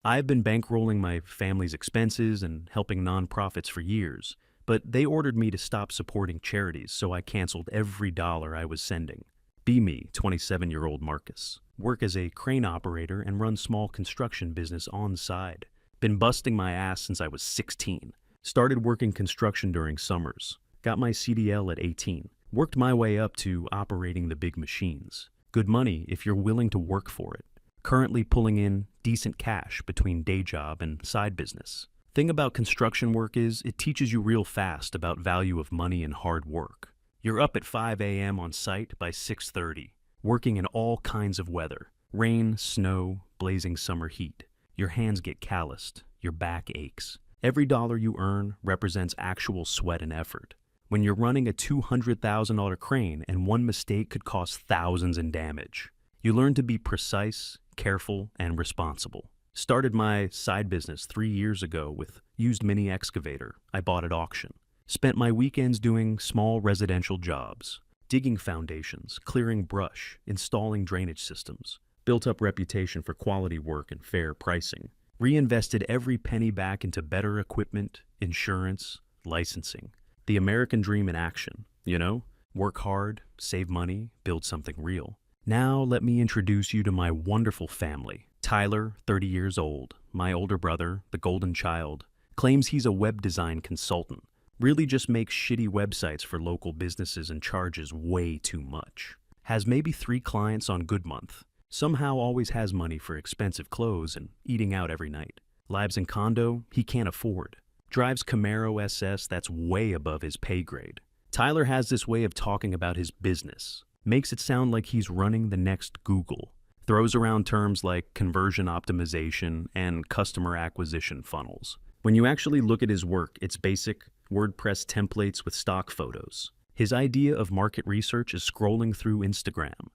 I've been bankrolling my family's expenses and helping nonprofits for years, but they ordered me to stop supporting charities, so I canceled every dollar I was sending. Be me, 27-year-old Marcus. Work as a crane operator and run small construction business on the side. Been busting my ass since I was 16. Started working construction during summers. Got my CDL at 18. Worked my way up to operating the big machines. Good money if you're willing to work for it. Currently pulling in decent cash between day job and side business. Thing about construction work is it teaches you real fast about value of money and hard work. You're up at 5 a.m. on site by 6:30, working in all kinds of weather. Rain, snow, blazing summer heat. Your hands get calloused, your back aches. Every dollar you earn represents actual sweat and effort. When you're running a $200,000 crane and one mistake could cost thousands in damage. You learn to be precise, careful, and responsible. Started my side business 3 years ago with used mini excavator I bought at auction. Spent my weekends doing small residential jobs, digging foundations, clearing brush, installing drainage systems. Built up reputation for quality work and fair pricing. Reinvested every penny back into better equipment, insurance, licensing. The American dream in action, you know? Work hard, save money, build something real. Now let me introduce you to my wonderful family. Tyler, 30 years old, my older brother, the golden child, claims he's a web design consultant. Really just makes shitty websites for local businesses and charges way too much. Has maybe 3 clients on good month. Somehow always has money for expensive clothes and eating out every night. Lives in condo he can't afford. Drives Camaro SS that's way above his pay grade. Tyler has this way of talking about his business. Makes it sound like he's running the next Google. Throws around terms like conversion optimization and customer acquisition funnels. When you actually look at his work, it's basic WordPress templates with stock photos. His idea of market research is scrolling through Instagram.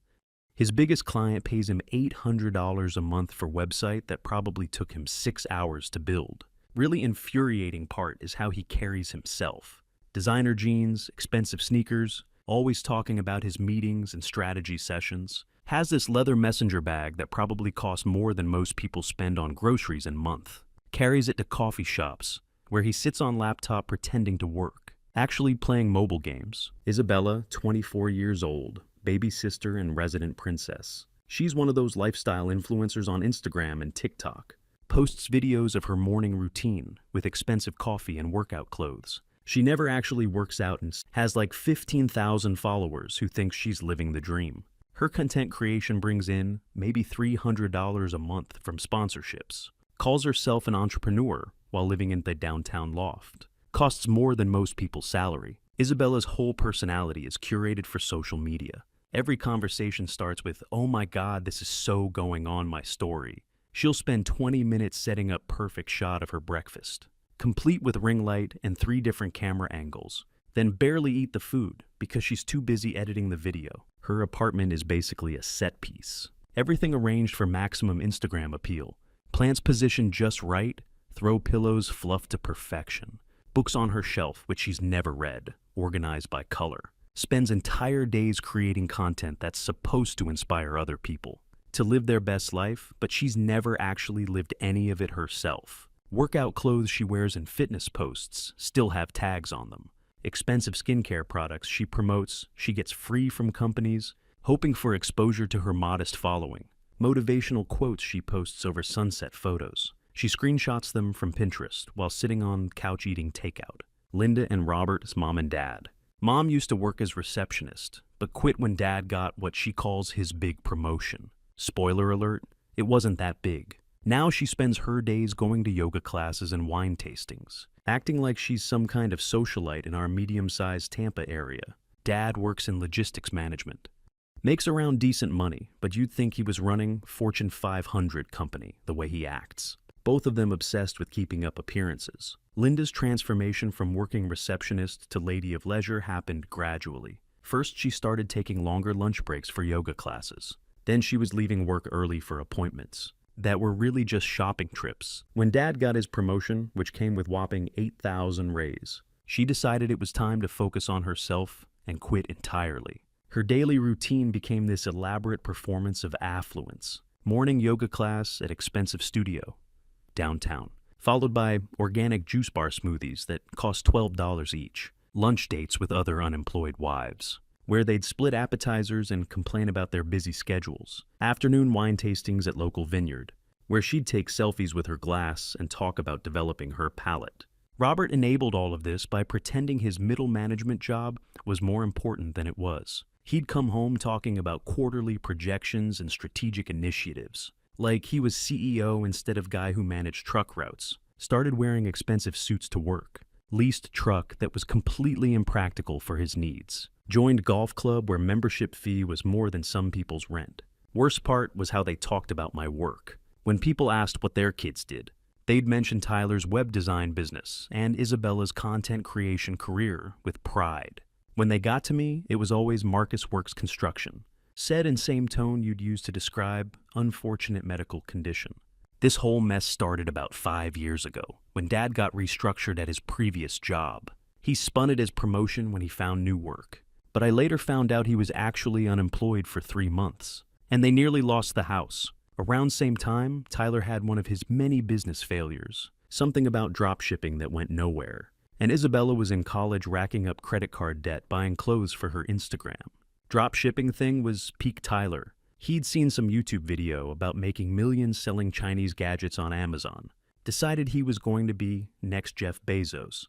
His biggest client pays him $800 a month for a website that probably took him 6 hours to build. Really infuriating part is how he carries himself. Designer jeans, expensive sneakers, always talking about his meetings and strategy sessions. Has this leather messenger bag that probably costs more than most people spend on groceries in a month. Carries it to coffee shops, where he sits on laptop pretending to work. Actually playing mobile games. Isabella, 24 years old. Baby sister and resident princess. She's one of those lifestyle influencers on Instagram and TikTok. Posts videos of her morning routine with expensive coffee and workout clothes. She never actually works out and has like 15,000 followers who think she's living the dream. Her content creation brings in maybe $300 a month from sponsorships. Calls herself an entrepreneur while living in the downtown loft. Costs more than most people's salary. Isabella's whole personality is curated for social media. Every conversation starts with, "Oh my God, this is so going on my story." She'll spend 20 minutes setting up perfect shot of her breakfast, complete with ring light and 3 different camera angles, then barely eat the food because she's too busy editing the video. Her apartment is basically a set piece. Everything arranged for maximum Instagram appeal. Plants positioned just right, throw pillows fluffed to perfection. Books on her shelf which she's never read, organized by color. Spends entire days creating content that's supposed to inspire other people to live their best life, but she's never actually lived any of it herself. Workout clothes she wears in fitness posts still have tags on them. Expensive skincare products she promotes, she gets free from companies, hoping for exposure to her modest following. Motivational quotes she posts over sunset photos. She screenshots them from Pinterest while sitting on couch eating takeout. Linda and Robert's mom and dad. Mom used to work as receptionist, but quit when Dad got what she calls his big promotion. Spoiler alert, it wasn't that big. Now she spends her days going to yoga classes and wine tastings, acting like she's some kind of socialite in our medium-sized Tampa area. Dad works in logistics management. Makes around decent money, but you'd think he was running Fortune 500 company the way he acts. Both of them obsessed with keeping up appearances. Linda's transformation from working receptionist to lady of leisure happened gradually. First, she started taking longer lunch breaks for yoga classes. Then she was leaving work early for appointments that were really just shopping trips. When Dad got his promotion, which came with whopping 8,000 raise, she decided it was time to focus on herself and quit entirely. Her daily routine became this elaborate performance of affluence. Morning yoga class at expensive studio. downtown, followed by organic juice bar smoothies that cost $12 each, lunch dates with other unemployed wives, where they'd split appetizers and complain about their busy schedules, afternoon wine tastings at local vineyard, where she'd take selfies with her glass and talk about developing her palate. Robert enabled all of this by pretending his middle management job was more important than it was. He'd come home talking about quarterly projections and strategic initiatives, like he was CEO instead of guy who managed truck routes, started wearing expensive suits to work, leased truck that was completely impractical for his needs, joined golf club where membership fee was more than some people's rent. Worst part was how they talked about my work. When people asked what their kids did, they'd mention Tyler's web design business and Isabella's content creation career with pride. When they got to me, it was always Marcus Works Construction, said in same tone you'd use to describe unfortunate medical condition. This whole mess started about 5 years ago, when Dad got restructured at his previous job. He spun it as promotion when he found new work, but I later found out he was actually unemployed for 3 months, and they nearly lost the house. Around same time, Tyler had one of his many business failures, something about drop shipping that went nowhere. And Isabella was in college racking up credit card debt buying clothes for her Instagram. Drop shipping thing was peak Tyler. He'd seen some YouTube video about making millions selling Chinese gadgets on Amazon. Decided he was going to be next Jeff Bezos.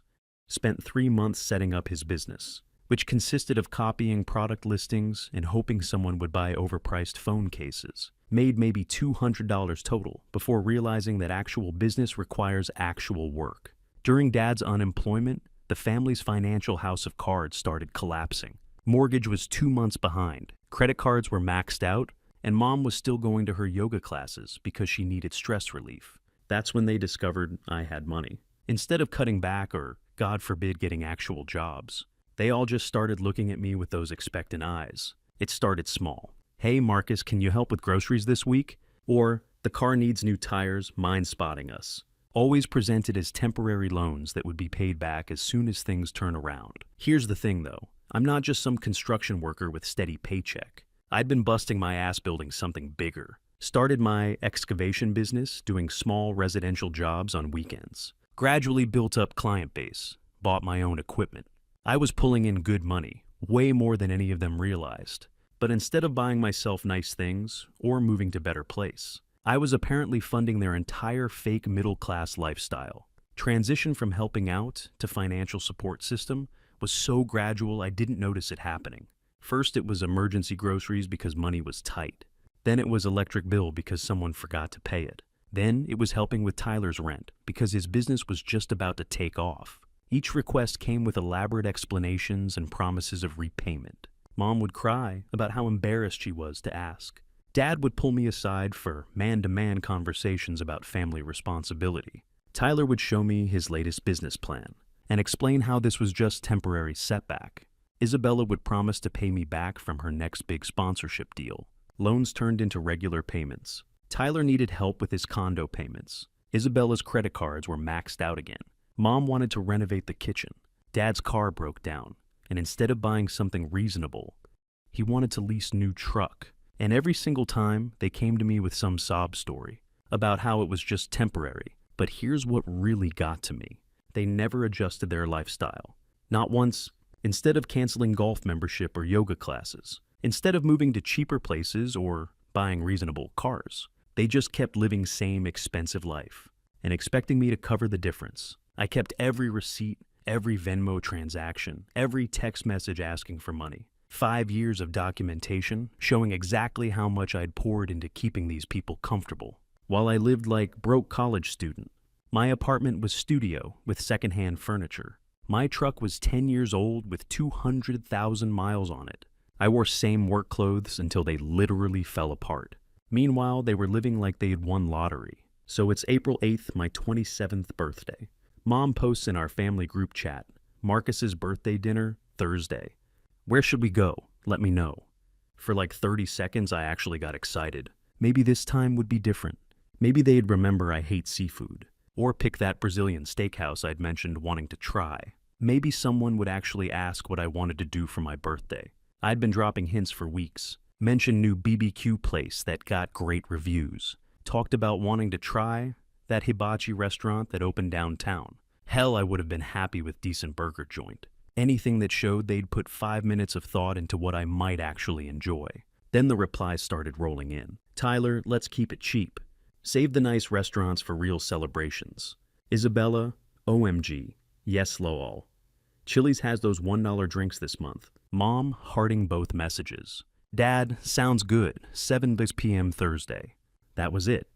Spent 3 months setting up his business, which consisted of copying product listings and hoping someone would buy overpriced phone cases. Made maybe $200 total before realizing that actual business requires actual work. During Dad's unemployment, the family's financial house of cards started collapsing. Mortgage was 2 months behind, credit cards were maxed out, and Mom was still going to her yoga classes because she needed stress relief. That's when they discovered I had money. Instead of cutting back or, God forbid, getting actual jobs, they all just started looking at me with those expectant eyes. It started small. Hey, Marcus, can you help with groceries this week? Or, the car needs new tires, mind spotting us. Always presented as temporary loans that would be paid back as soon as things turn around. Here's the thing though, I'm not just some construction worker with steady paycheck. I'd been busting my ass building something bigger. Started my excavation business doing small residential jobs on weekends. Gradually built up client base, bought my own equipment. I was pulling in good money, way more than any of them realized. But instead of buying myself nice things or moving to better place, I was apparently funding their entire fake middle-class lifestyle. Transition from helping out to financial support system was so gradual I didn't notice it happening. First it was emergency groceries because money was tight. Then it was electric bill because someone forgot to pay it. Then it was helping with Tyler's rent because his business was just about to take off. Each request came with elaborate explanations and promises of repayment. Mom would cry about how embarrassed she was to ask. Dad would pull me aside for man-to-man conversations about family responsibility. Tyler would show me his latest business plan and explain how this was just temporary setback. Isabella would promise to pay me back from her next big sponsorship deal. Loans turned into regular payments. Tyler needed help with his condo payments. Isabella's credit cards were maxed out again. Mom wanted to renovate the kitchen. Dad's car broke down, and instead of buying something reasonable, he wanted to lease a new truck. And every single time, they came to me with some sob story about how it was just temporary. But here's what really got to me. They never adjusted their lifestyle. Not once. Instead of canceling golf membership or yoga classes, instead of moving to cheaper places or buying reasonable cars, they just kept living same expensive life and expecting me to cover the difference. I kept every receipt, every Venmo transaction, every text message asking for money. 5 years of documentation showing exactly how much I'd poured into keeping these people comfortable. While I lived like broke college student, my apartment was studio with secondhand furniture. My truck was 10 years old with 200,000 miles on it. I wore same work clothes until they literally fell apart. Meanwhile, they were living like they had won lottery. So it's April 8th, my 27th birthday. Mom posts in our family group chat, Marcus's birthday dinner, Thursday. Where should we go? Let me know. For like 30 seconds, I actually got excited. Maybe this time would be different. Maybe they'd remember I hate seafood. Or pick that Brazilian steakhouse I'd mentioned wanting to try. Maybe someone would actually ask what I wanted to do for my birthday. I'd been dropping hints for weeks. Mentioned new BBQ place that got great reviews. Talked about wanting to try that hibachi restaurant that opened downtown. Hell, I would have been happy with decent burger joint. Anything that showed they'd put 5 minutes of thought into what I might actually enjoy. Then the replies started rolling in. Tyler, let's keep it cheap. Save the nice restaurants for real celebrations. Isabella, OMG. Yes, lol. Chili's has those $1 drinks this month. Mom, hearting both messages. Dad, sounds good. 7 p.m. Thursday. That was it.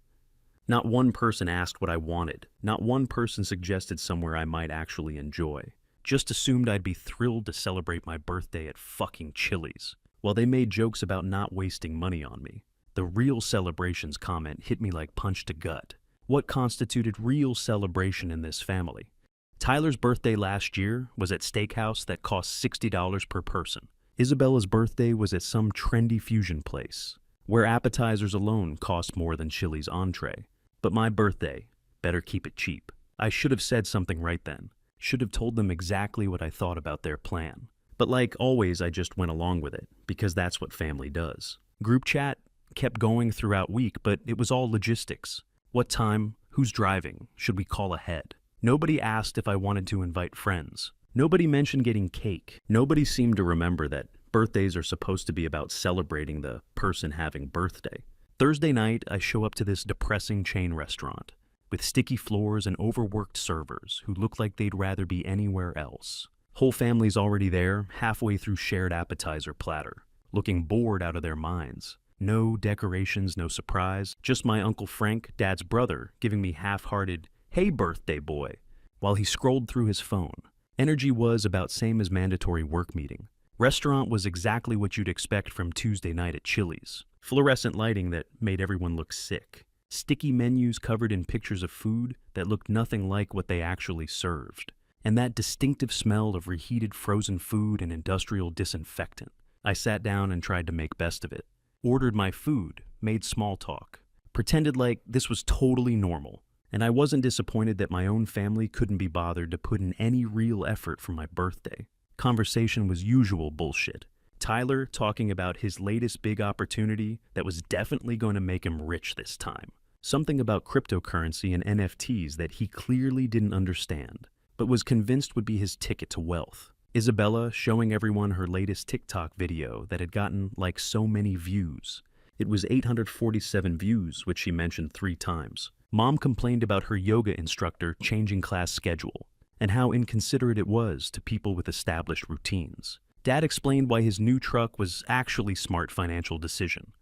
Not one person asked what I wanted. Not one person suggested somewhere I might actually enjoy. Just assumed I'd be thrilled to celebrate my birthday at fucking Chili's. While they made jokes about not wasting money on me. The real celebrations comment hit me like punch to gut. What constituted real celebration in this family? Tyler's birthday last year was at steakhouse that cost $60 per person. Isabella's birthday was at some trendy fusion place, where appetizers alone cost more than Chili's entree. But my birthday, better keep it cheap. I should have said something right then. Should have told them exactly what I thought about their plan. But like always, I just went along with it, because that's what family does. Group chat kept going throughout week, but it was all logistics. What time? Who's driving? Should we call ahead? Nobody asked if I wanted to invite friends. Nobody mentioned getting cake. Nobody seemed to remember that birthdays are supposed to be about celebrating the person having birthday. Thursday night, I show up to this depressing chain restaurant with sticky floors and overworked servers who look like they'd rather be anywhere else. Whole family's already there, halfway through shared appetizer platter, looking bored out of their minds. No decorations, no surprise, just my Uncle Frank, Dad's brother, giving me half-hearted, "Hey birthday boy," while he scrolled through his phone. Energy was about same as mandatory work meeting. Restaurant was exactly what you'd expect from Tuesday night at Chili's. Fluorescent lighting that made everyone look sick. Sticky menus covered in pictures of food that looked nothing like what they actually served. And that distinctive smell of reheated frozen food and industrial disinfectant. I sat down and tried to make best of it. Ordered my food, made small talk. Pretended like this was totally normal. And I wasn't disappointed that my own family couldn't be bothered to put in any real effort for my birthday. Conversation was usual bullshit. Tyler talking about his latest big opportunity that was definitely going to make him rich this time. Something about cryptocurrency and NFTs that he clearly didn't understand, but was convinced would be his ticket to wealth. Isabella showing everyone her latest TikTok video that had gotten like so many views. It was 847 views, which she mentioned 3 times. Mom complained about her yoga instructor changing class schedule, and how inconsiderate it was to people with established routines. Dad explained why his new truck was actually smart financial decision,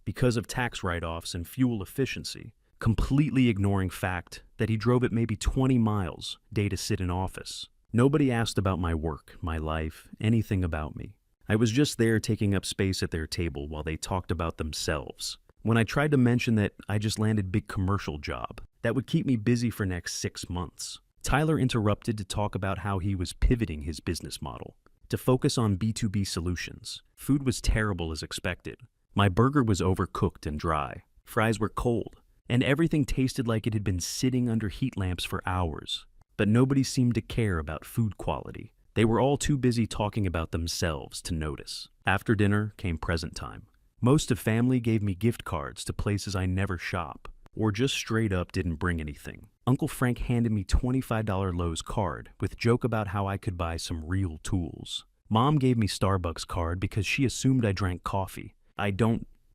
because of tax write-offs and fuel efficiency, completely ignoring fact that he drove it maybe 20 miles day to sit in office. Nobody asked about my work, my life, anything about me. I was just there taking up space at their table while they talked about themselves. When I tried to mention that I just landed big commercial job, that would keep me busy for next 6 months, Tyler interrupted to talk about how he was pivoting his business model to focus on B2B solutions. Food was terrible as expected. My burger was overcooked and dry. Fries were cold, and everything tasted like it had been sitting under heat lamps for hours. But nobody seemed to care about food quality. They were all too busy talking about themselves to notice. After dinner came present time. Most of family gave me gift cards to places I never shop, or just straight up didn't bring anything. Uncle Frank handed me $25 Lowe's card with joke about how I could buy some real tools. Mom gave me Starbucks card because she assumed I drank coffee.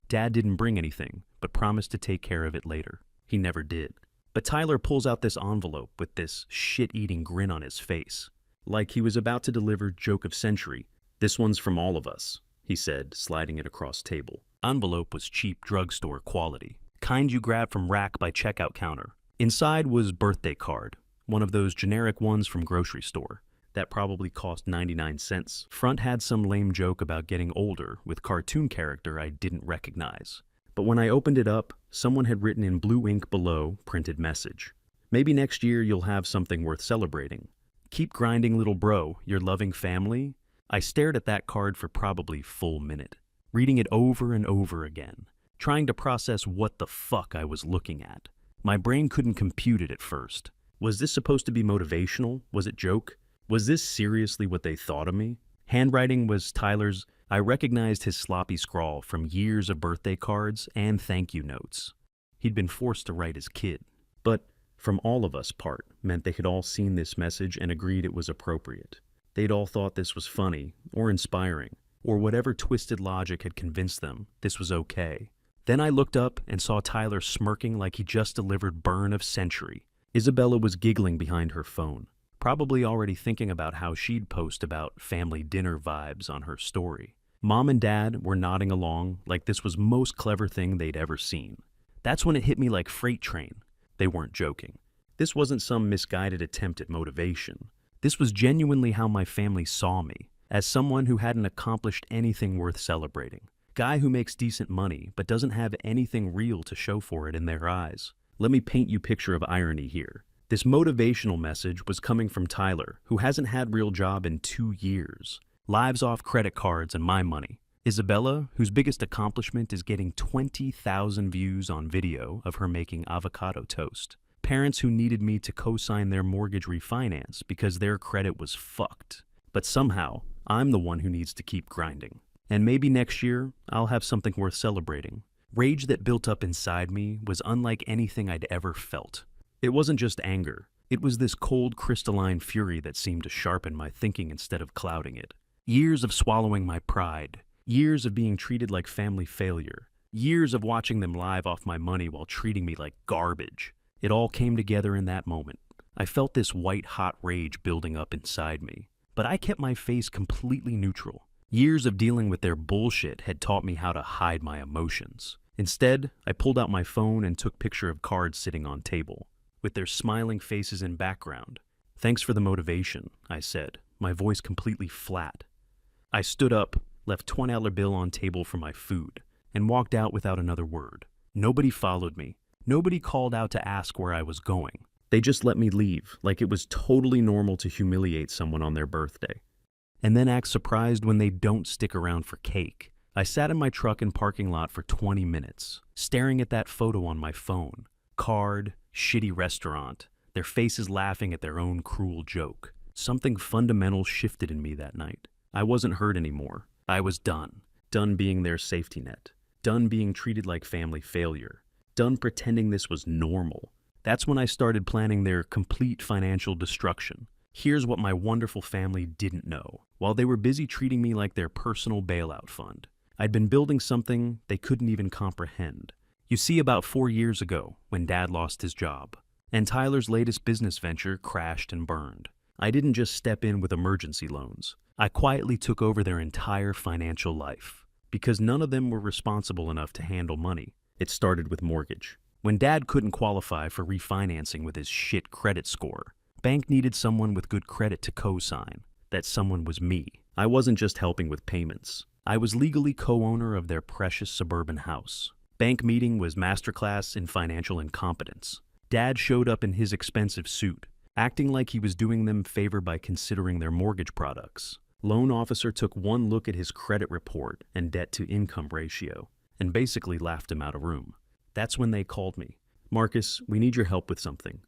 Dad didn't bring anything, but promised to take care of it later. He never did. But Tyler pulls out this envelope with this shit-eating grin on his face, like he was about to deliver joke of century. "This one's from all of us," he said, sliding it across table. Envelope was cheap drugstore quality, kind you grab from rack by checkout counter. Inside was birthday card, one of those generic ones from grocery store. That probably cost 99 cents. Front had some lame joke about getting older with cartoon character I didn't recognize. But when I opened it up, someone had written in blue ink below, printed message. "Maybe next year you'll have something worth celebrating. Keep grinding, little bro, your loving family." I stared at that card for probably full minute, reading it over and over again, trying to process what the fuck I was looking at. My brain couldn't compute it at first. Was this supposed to be motivational? Was it joke? Was this seriously what they thought of me? Handwriting was Tyler's. I recognized his sloppy scrawl from years of birthday cards and thank you notes. He'd been forced to write as kid. But from all of us part meant they had all seen this message and agreed it was appropriate. They'd all thought this was funny or inspiring, or whatever twisted logic had convinced them this was okay. Then I looked up and saw Tyler smirking like he just delivered burn of century. Isabella was giggling behind her phone, probably already thinking about how she'd post about family dinner vibes on her story. Mom and Dad were nodding along like this was most clever thing they'd ever seen. That's when it hit me like freight train. They weren't joking. This wasn't some misguided attempt at motivation. This was genuinely how my family saw me, as someone who hadn't accomplished anything worth celebrating. Guy who makes decent money but doesn't have anything real to show for it in their eyes. Let me paint you a picture of irony here. This motivational message was coming from Tyler, who hasn't had a real job in 2 years. Lives off credit cards and my money. Isabella, whose biggest accomplishment is getting 20,000 views on video of her making avocado toast. Parents who needed me to co-sign their mortgage refinance because their credit was fucked. But somehow, I'm the one who needs to keep grinding. And maybe next year, I'll have something worth celebrating. Rage that built up inside me was unlike anything I'd ever felt. It wasn't just anger. It was this cold, crystalline fury that seemed to sharpen my thinking instead of clouding it. Years of swallowing my pride. Years of being treated like family failure. Years of watching them live off my money while treating me like garbage. It all came together in that moment. I felt this white-hot rage building up inside me. But I kept my face completely neutral. Years of dealing with their bullshit had taught me how to hide my emotions. Instead, I pulled out my phone and took a picture of cards sitting on table, with their smiling faces in background. "Thanks for the motivation," I said, my voice completely flat. I stood up, left $20 bill on table for my food, and walked out without another word. Nobody followed me. Nobody called out to ask where I was going. They just let me leave, like it was totally normal to humiliate someone on their birthday. And then act surprised when they don't stick around for cake. I sat in my truck and parking lot for 20 minutes, staring at that photo on my phone. Card, shitty restaurant, their faces laughing at their own cruel joke. Something fundamental shifted in me that night. I wasn't hurt anymore. I was done. Done being their safety net. Done being treated like family failure. Done pretending this was normal. That's when I started planning their complete financial destruction. Here's what my wonderful family didn't know. While they were busy treating me like their personal bailout fund, I'd been building something they couldn't even comprehend. You see, about 4 years ago, when Dad lost his job, and Tyler's latest business venture crashed and burned, I didn't just step in with emergency loans. I quietly took over their entire financial life, because none of them were responsible enough to handle money. It started with mortgage. When Dad couldn't qualify for refinancing with his shit credit score, bank needed someone with good credit to co-sign. That someone was me. I wasn't just helping with payments. I was legally co-owner of their precious suburban house. Bank meeting was masterclass in financial incompetence. Dad showed up in his expensive suit, acting like he was doing them a favor by considering their mortgage products. Loan officer took one look at his credit report and debt-to-income ratio, and basically laughed him out of room. That's when they called me. "Marcus, we need your help with something."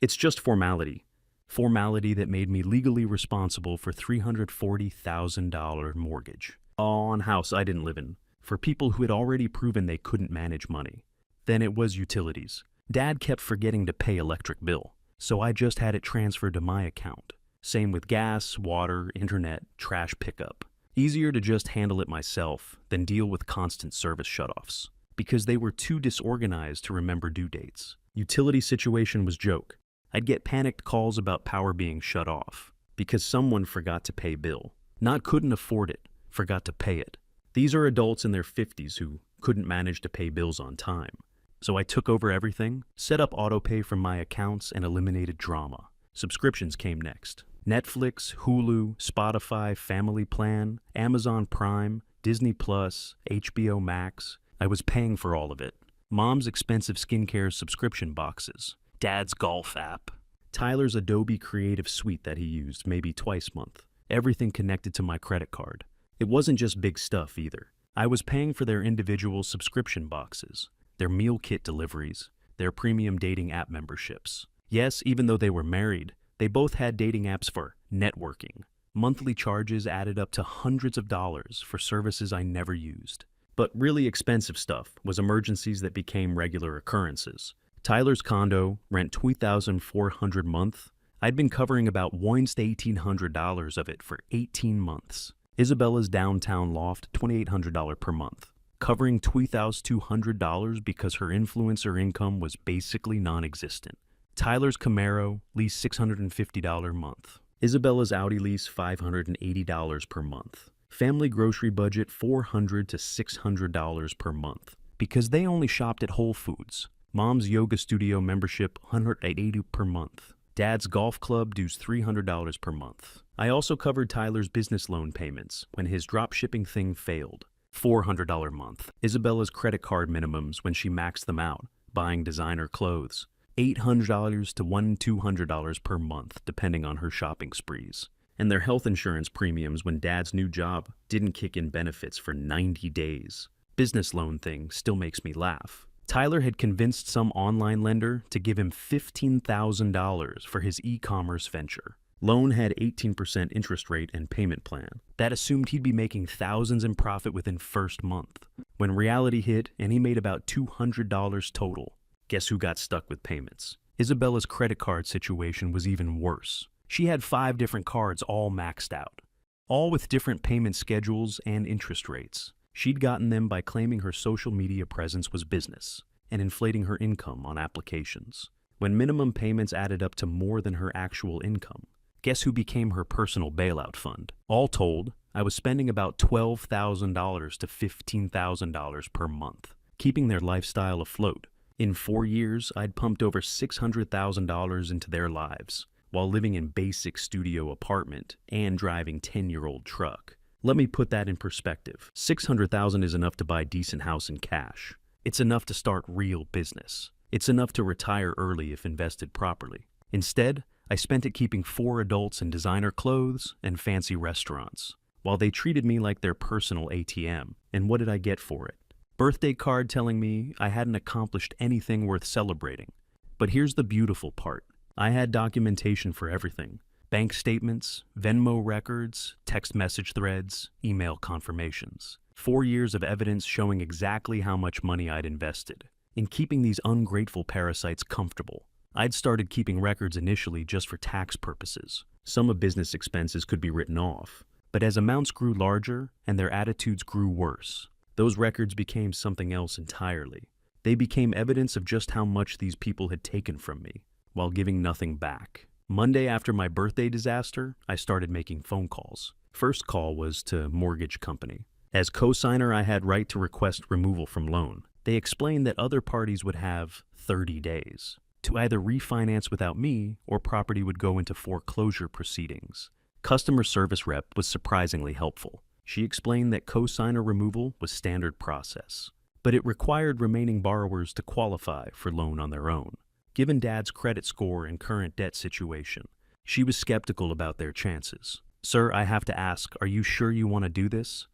It's just formality. Formality that made me legally responsible for $340,000 mortgage on a house I didn't live in, for people who had already proven they couldn't manage money. Then it was utilities. Dad kept forgetting to pay electric bill, so I just had it transferred to my account. Same with gas, water, internet, trash pickup. Easier to just handle it myself than deal with constant service shutoffs, because they were too disorganized to remember due dates. Utility situation was joke. I'd get panicked calls about power being shut off because someone forgot to pay bill. Not couldn't afford it, forgot to pay it. These are adults in their 50s who couldn't manage to pay bills on time. So I took over everything, set up autopay from my accounts, and eliminated drama. Subscriptions came next. Netflix, Hulu, Spotify, Family Plan, Amazon Prime, Disney Plus, HBO Max. I was paying for all of it. Mom's expensive skincare subscription boxes. Dad's golf app. Tyler's Adobe Creative Suite that he used maybe twice a month. Everything connected to my credit card. It wasn't just big stuff either. I was paying for their individual subscription boxes, their meal kit deliveries, their premium dating app memberships. Yes, even though they were married, they both had dating apps for networking. Monthly charges added up to hundreds of dollars for services I never used. But really expensive stuff was emergencies that became regular occurrences. Tyler's condo, rent $2,400 month. I'd been covering about $1,800 of it for 18 months. Isabella's downtown loft, $2,800 per month, covering $2,200 because her influencer income was basically non-existent. Tyler's Camaro, lease $650 month. Isabella's Audi lease, $580 per month. Family grocery budget, $400 to $600 per month, because they only shopped at Whole Foods. Mom's yoga studio membership, $180 per month. Dad's golf club dues $300 per month. I also covered Tyler's business loan payments when his drop shipping thing failed. $400 month. Isabella's credit card minimums when she maxed them out, buying designer clothes. $800 to $200 per month, depending on her shopping sprees. And their health insurance premiums when Dad's new job didn't kick in benefits for 90 days. Business loan thing still makes me laugh. Tyler had convinced some online lender to give him $15,000 for his e-commerce venture. Loan had 18% interest rate and payment plan. That assumed he'd be making thousands in profit within first month. When reality hit and he made about $200 total, guess who got stuck with payments? Isabella's credit card situation was even worse. She had 5 different cards all maxed out, all with different payment schedules and interest rates. She'd gotten them by claiming her social media presence was business and inflating her income on applications. When minimum payments added up to more than her actual income, guess who became her personal bailout fund? All told, I was spending about $12,000 to $15,000 per month, keeping their lifestyle afloat. In 4 years, I'd pumped over $600,000 into their lives, while living in basic studio apartment and driving 10-year-old truck. Let me put that in perspective. $600,000 is enough to buy a decent house in cash. It's enough to start real business. It's enough to retire early if invested properly. Instead, I spent it keeping 4 adults in designer clothes and fancy restaurants, while they treated me like their personal ATM. And what did I get for it? Birthday card telling me I hadn't accomplished anything worth celebrating. But here's the beautiful part. I had documentation for everything. Bank statements, Venmo records, text message threads, email confirmations. 4 years of evidence showing exactly how much money I'd invested in keeping these ungrateful parasites comfortable. I'd started keeping records initially just for tax purposes. Some of business expenses could be written off, but as amounts grew larger and their attitudes grew worse, those records became something else entirely. They became evidence of just how much these people had taken from me, while giving nothing back. Monday after my birthday disaster, I started making phone calls. First call was to mortgage company. As co-signer, I had right to request removal from loan. They explained that other parties would have 30 days to either refinance without me or property would go into foreclosure proceedings. Customer service rep was surprisingly helpful. She explained that co-signer removal was standard process, but it required remaining borrowers to qualify for loan on their own. Given Dad's credit score and current debt situation, she was skeptical about their chances. Sir, I have to ask, are you sure you want to do this?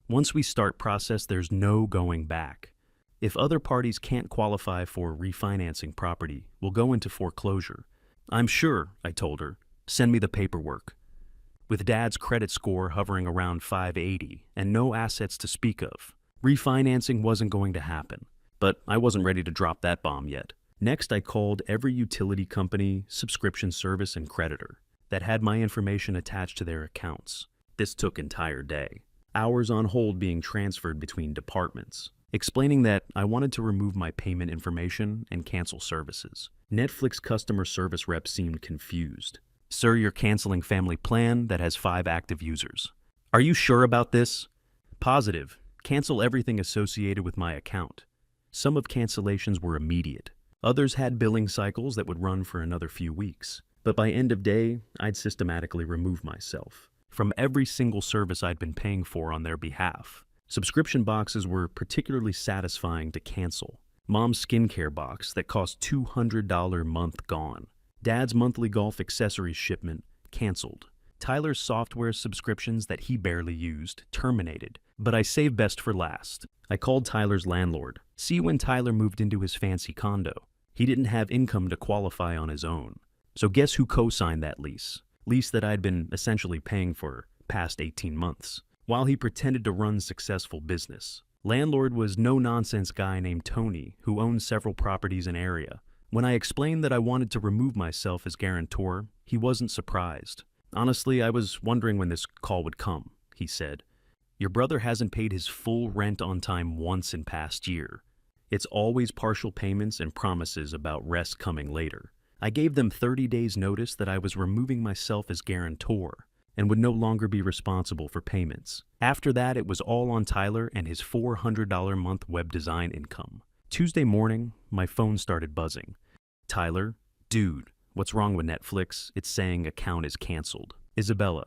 Once we start process, there's no going back. If other parties can't qualify for refinancing property, we'll go into foreclosure. I'm sure, I told her. Send me the paperwork. With Dad's credit score hovering around 580 and no assets to speak of, refinancing wasn't going to happen. But I wasn't ready to drop that bomb yet. Next, I called every utility company, subscription service, and creditor that had my information attached to their accounts. This took entire day. Hours on hold being transferred between departments, explaining that I wanted to remove my payment information and cancel services. Netflix customer service rep seemed confused. Sir, you're canceling family plan that has 5 active users. Are you sure about this? Positive. Cancel everything associated with my account. Some of cancellations were immediate. Others had billing cycles that would run for another few weeks. But by end of day, I'd systematically remove myself from every single service I'd been paying for on their behalf. Subscription boxes were particularly satisfying to cancel. Mom's skincare box that cost $200 a month gone. Dad's monthly golf accessories shipment canceled. Tyler's software subscriptions that he barely used terminated. But I saved best for last. I called Tyler's landlord. See when Tyler moved into his fancy condo. He didn't have income to qualify on his own. So guess who co-signed that lease? Lease that I'd been essentially paying for past 18 months. While he pretended to run successful business. Landlord was no-nonsense guy named Tony, who owned several properties in area. When I explained that I wanted to remove myself as guarantor, he wasn't surprised. Honestly, I was wondering when this call would come, he said. Your brother hasn't paid his full rent on time once in past year. It's always partial payments and promises about rest coming later. I gave them 30 days notice that I was removing myself as guarantor and would no longer be responsible for payments. After that, it was all on Tyler and his $400 a month web design income. Tuesday morning, my phone started buzzing. Tyler, dude, what's wrong with Netflix? It's saying account is canceled. Isabella,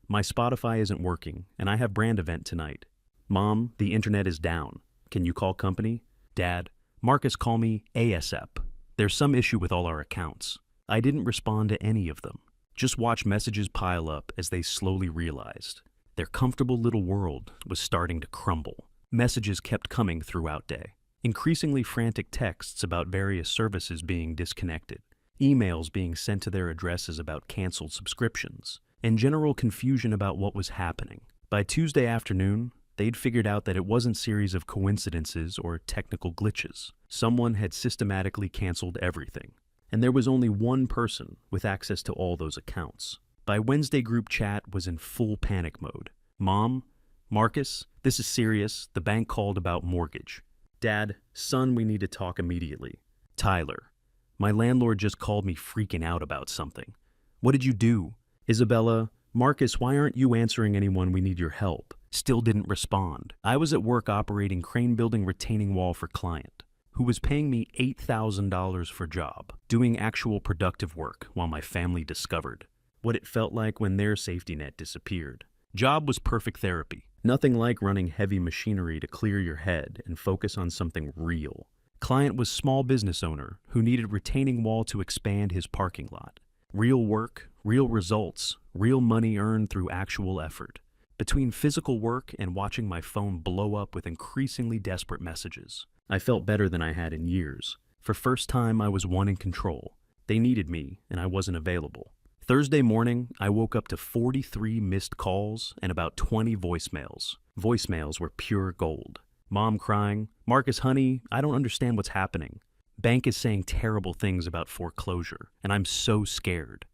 my Spotify isn't working and I have brand event tonight. Mom, the internet is down. Can you call company? Dad, Marcus, call me ASAP. There's some issue with all our accounts. I didn't respond to any of them. Just watch messages pile up as they slowly realized their comfortable little world was starting to crumble. Messages kept coming throughout day. Increasingly frantic texts about various services being disconnected, emails being sent to their addresses about canceled subscriptions, and general confusion about what was happening. By Tuesday afternoon, they'd figured out that it wasn't a series of coincidences or technical glitches. Someone had systematically canceled everything, and there was only one person with access to all those accounts. By Wednesday, group chat was in full panic mode. Mom, Marcus, this is serious. The bank called about mortgage. Dad, son, we need to talk immediately. Tyler, my landlord just called me freaking out about something. What did you do? Isabella, Marcus, why aren't you answering anyone? We need your help. Still didn't respond. I was at work operating crane building retaining wall for client, who was paying me $8,000 for job, doing actual productive work while my family discovered what it felt like when their safety net disappeared. Job was perfect therapy. Nothing like running heavy machinery to clear your head and focus on something real. Client was small business owner who needed retaining wall to expand his parking lot. Real work, real results, real money earned through actual effort. Between physical work and watching my phone blow up with increasingly desperate messages, I felt better than I had in years. For first time, I was one in control. They needed me, and I wasn't available. Thursday morning, I woke up to 43 missed calls and about 20 voicemails. Voicemails were pure gold. Mom crying, Marcus, honey, I don't understand what's happening. Bank is saying terrible things about foreclosure, and I'm so scared.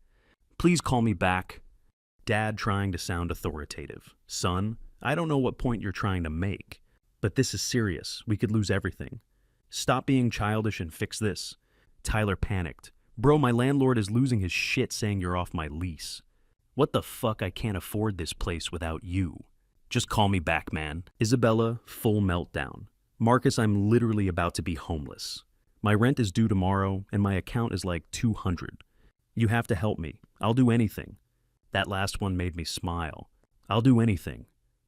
Please call me back. Dad trying to sound authoritative. Son, I don't know what point you're trying to make, but this is serious. We could lose everything. Stop being childish and fix this. Tyler panicked. Bro, my landlord is losing his shit saying you're off my lease. What the fuck? I can't afford this place without you. Just call me back, man. Isabella, full meltdown. Marcus, I'm literally about to be homeless. My rent is due tomorrow and my account is like 200. You have to help me. I'll do anything. That last one made me smile. I'll do anything.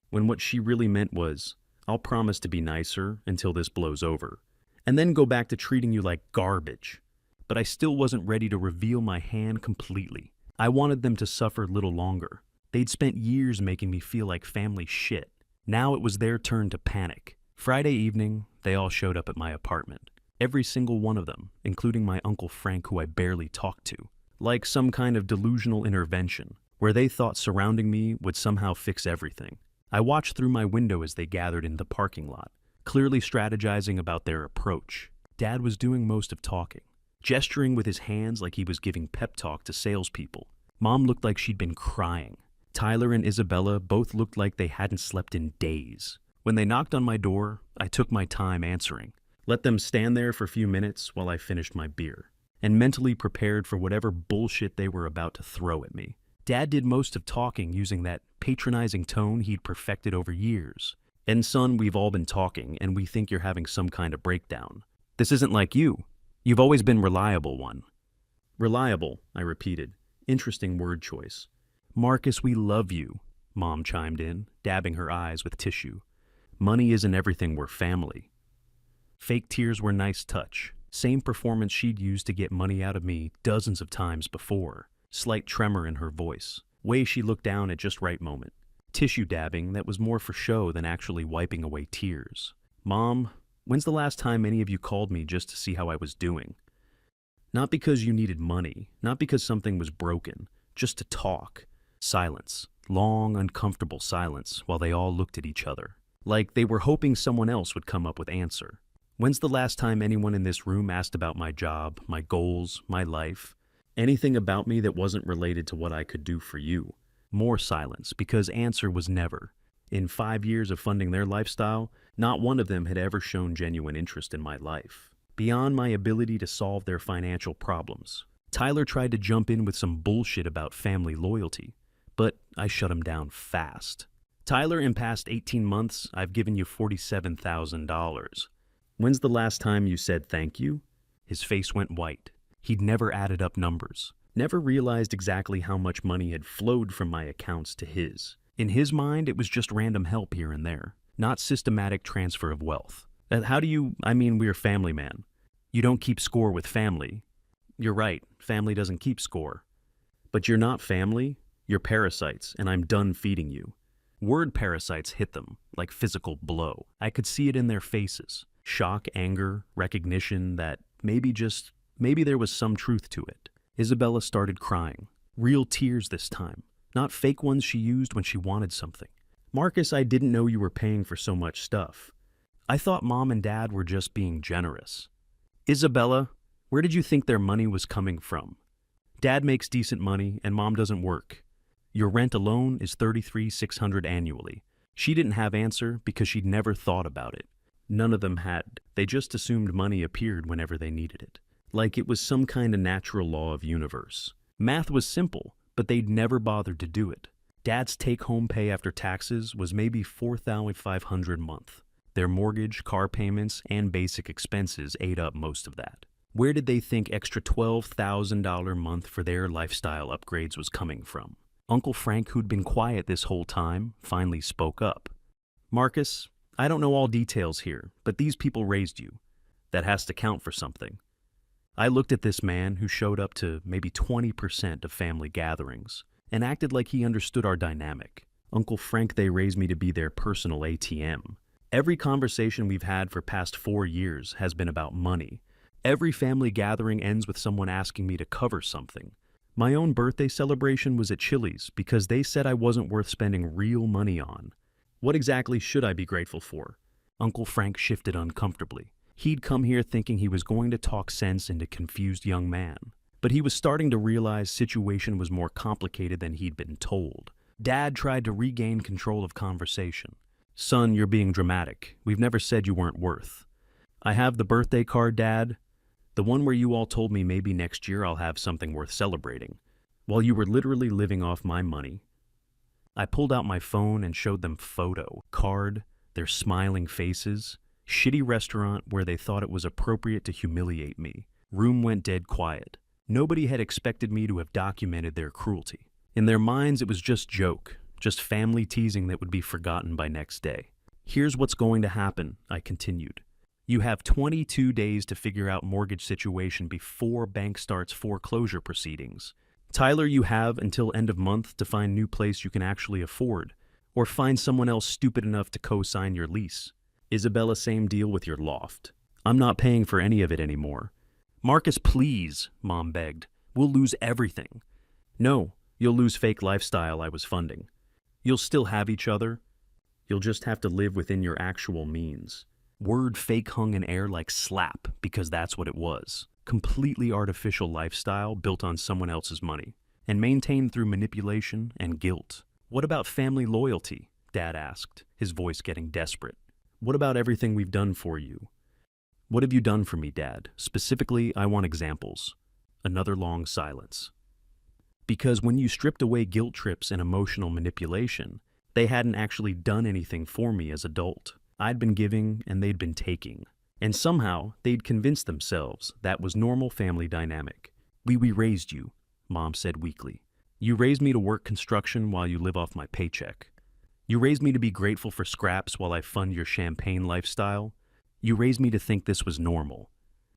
When what she really meant was, I'll promise to be nicer until this blows over, and then go back to treating you like garbage. But I still wasn't ready to reveal my hand completely. I wanted them to suffer a little longer. They'd spent years making me feel like family shit. Now it was their turn to panic. Friday evening, they all showed up at my apartment. Every single one of them, including my Uncle Frank, who I barely talked to. Like some kind of delusional intervention, where they thought surrounding me would somehow fix everything. I watched through my window as they gathered in the parking lot, clearly strategizing about their approach. Dad was doing most of talking, gesturing with his hands like he was giving pep talk to salespeople. Mom looked like she'd been crying. Tyler and Isabella both looked like they hadn't slept in days. When they knocked on my door, I took my time answering. Let them stand there for a few minutes while I finished my beer, and mentally prepared for whatever bullshit they were about to throw at me. Dad did most of talking using that patronizing tone he'd perfected over years. And son, we've all been talking, and we think you're having some kind of breakdown. This isn't like you. You've always been reliable one. Reliable, I repeated. Interesting word choice. Marcus, we love you, Mom chimed in, dabbing her eyes with tissue. Money isn't everything, we're family. Fake tears were nice touch. Same performance she'd used to get money out of me dozens of times before. Slight tremor in her voice. Way she looked down at just right moment. Tissue dabbing that was more for show than actually wiping away tears. Mom, when's the last time any of you called me just to see how I was doing? Not because you needed money, not because something was broken, just to talk. Silence. Long, uncomfortable silence while they all looked at each other. like they were hoping someone else would come up with answer. When's the last time anyone in this room asked about my job, my goals, my life? Anything about me that wasn't related to what I could do for you? More silence, because answer was never. In 5 years of funding their lifestyle, not one of them had ever shown genuine interest in my life, beyond my ability to solve their financial problems. Tyler tried to jump in with some bullshit about family loyalty, but I shut him down fast. Tyler, in past 18 months, I've given you $47,000. When's the last time you said thank you? His face went white. He'd never added up numbers, never realized exactly how much money had flowed from my accounts to his. In his mind, it was just random help here and there, not systematic transfer of wealth. We're family, man. You don't keep score with family. You're right, family doesn't keep score. But you're not family, you're parasites, and I'm done feeding you. Word parasites hit them, like physical blow. I could see it in their faces. Shock, anger, recognition that maybe there was some truth to it. Isabella started crying. Real tears this time, not fake ones she used when she wanted something. Marcus, I didn't know you were paying for so much stuff. I thought Mom and Dad were just being generous. Isabella, where did you think their money was coming from? Dad makes decent money and Mom doesn't work. Your rent alone is $33,600 annually. She didn't have answer because she'd never thought about it. None of them had. They just assumed money appeared whenever they needed it, like it was some kind of natural law of universe. Math was simple, but they'd never bothered to do it. Dad's take-home pay after taxes was maybe $4,500 a month. Their mortgage, car payments, and basic expenses ate up most of that. Where did they think extra $12,000 a month for their lifestyle upgrades was coming from? Uncle Frank, who'd been quiet this whole time, finally spoke up. Marcus, I don't know all details here, but these people raised you. That has to count for something. I looked at this man who showed up to maybe 20% of family gatherings and acted like he understood our dynamic. Uncle Frank, they raised me to be their personal ATM. Every conversation we've had for past 4 years has been about money. Every family gathering ends with someone asking me to cover something. My own birthday celebration was at Chili's because they said I wasn't worth spending real money on. What exactly should I be grateful for? Uncle Frank shifted uncomfortably. He'd come here thinking he was going to talk sense into a confused young man, but he was starting to realize situation was more complicated than he'd been told. Dad tried to regain control of conversation. Son, you're being dramatic. We've never said you weren't worth. I have the birthday card, Dad. The one where you all told me maybe next year I'll have something worth celebrating, while you were literally living off my money. I pulled out my phone and showed them photo, card, their smiling faces, shitty restaurant where they thought it was appropriate to humiliate me. Room went dead quiet. Nobody had expected me to have documented their cruelty. In their minds, it was just joke, just family teasing that would be forgotten by next day. Here's what's going to happen, I continued. You have 22 days to figure out mortgage situation before bank starts foreclosure proceedings. Tyler, you have until end of month to find new place you can actually afford, or find someone else stupid enough to co-sign your lease. Isabella, same deal with your loft. I'm not paying for any of it anymore. Marcus, please, Mom begged. We'll lose everything. No, you'll lose fake lifestyle I was funding. You'll still have each other. You'll just have to live within your actual means. Word fake hung in air like slap, because that's what it was. Completely artificial lifestyle built on someone else's money, and maintained through manipulation and guilt. What about family loyalty? Dad asked, his voice getting desperate. What about everything we've done for you? What have you done for me, Dad? Specifically, I want examples. Another long silence. Because when you stripped away guilt trips and emotional manipulation, they hadn't actually done anything for me as adult. I'd been giving and they'd been taking. And somehow, they'd convinced themselves that was normal family dynamic. We raised you, Mom said weakly. You raised me to work construction while you live off my paycheck. You raised me to be grateful for scraps while I fund your champagne lifestyle. You raised me to think this was normal.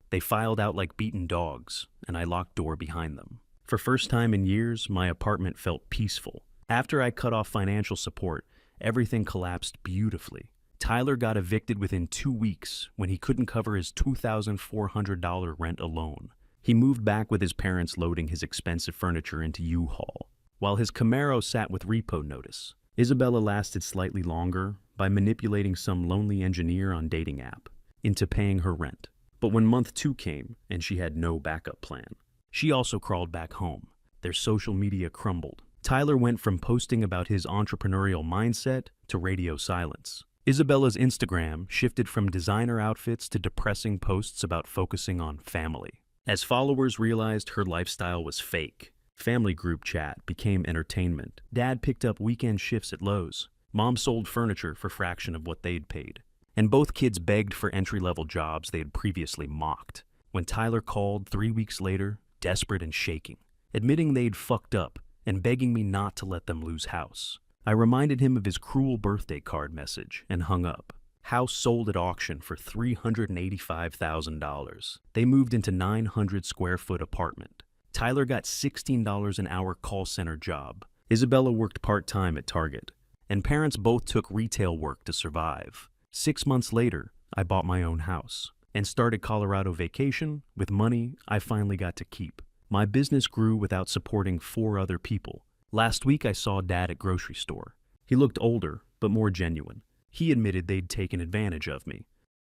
They filed out like beaten dogs, and I locked door behind them. For first time in years, my apartment felt peaceful. After I cut off financial support, everything collapsed beautifully. Tyler got evicted within 2 weeks when he couldn't cover his $2,400 rent alone. He moved back with his parents loading his expensive furniture into U-Haul, while his Camaro sat with repo notice. Isabella lasted slightly longer, by manipulating some lonely engineer on dating app into paying her rent. But when month 2 came and she had no backup plan, she also crawled back home. Their social media crumbled. Tyler went from posting about his entrepreneurial mindset to radio silence. Isabella's Instagram shifted from designer outfits to depressing posts about focusing on family. As followers realized her lifestyle was fake, family group chat became entertainment. Dad picked up weekend shifts at Lowe's. Mom sold furniture for a fraction of what they'd paid. And both kids begged for entry-level jobs they had previously mocked. When Tyler called 3 weeks later, desperate and shaking, admitting they'd fucked up and begging me not to let them lose house, I reminded him of his cruel birthday card message and hung up. House sold at auction for $385,000. They moved into 900 square foot apartment. Tyler got $16 an hour call center job. Isabella worked part-time at Target. And parents both took retail work to survive. 6 months later, I bought my own house and started Colorado vacation with money I finally got to keep. My business grew without supporting 4 other people. Last week I saw Dad at grocery store. He looked older, but more genuine. He admitted they'd taken advantage of me.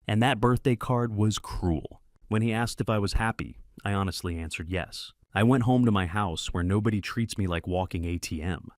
And that birthday card was cruel. When he asked if I was happy, I honestly answered yes. I went home to my house where nobody treats me like walking ATM.